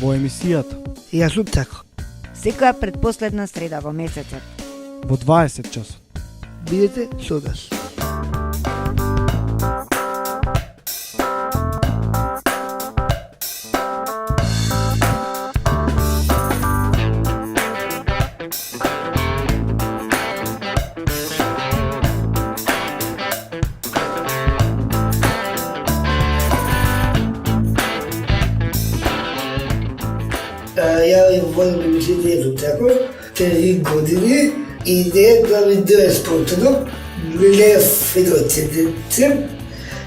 во емисијата Јас сум така. Секоја предпоследна среда во месецот. во 20 часот. Бидете со нас. Ја водам емисијата Јас сум така, 3 години и идеја ми дое спонтано. Лелеја федоциденцем,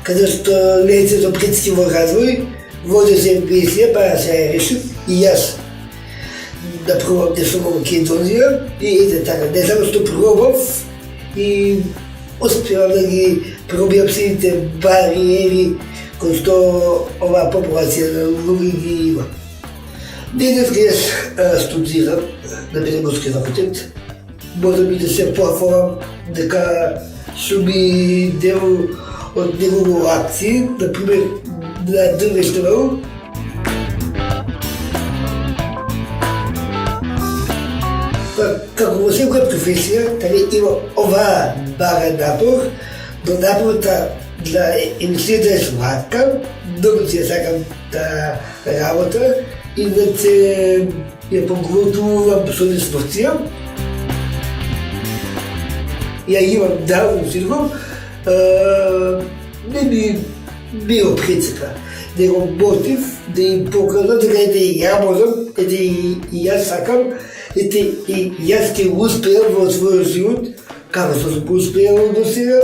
каде што лејцето предски во развој, води се емисија, па се ја решив и јас да пробам нешто во Македонија и иде така, не само што пробав и успевам да ги пробијам сите бариери кои што оваа популација на луѓе ги има. Денес јас студирам на педагогски факултет. Може би да се пофалам дека сум и дел од негови акции, например на Дрвештевал. Како во секоја професија, така има оваа бага напор, но напорта на емисијата е сладка, многу ќе сакам да работа и да се ја поглотувам со дисфункција. Ја имам давно синком, не би био прецека, него мотив да им покажам дека ете и ја можам, ете и јас сакам, ете и јас ќе успеам во својот живот, како што сум успеал до сега.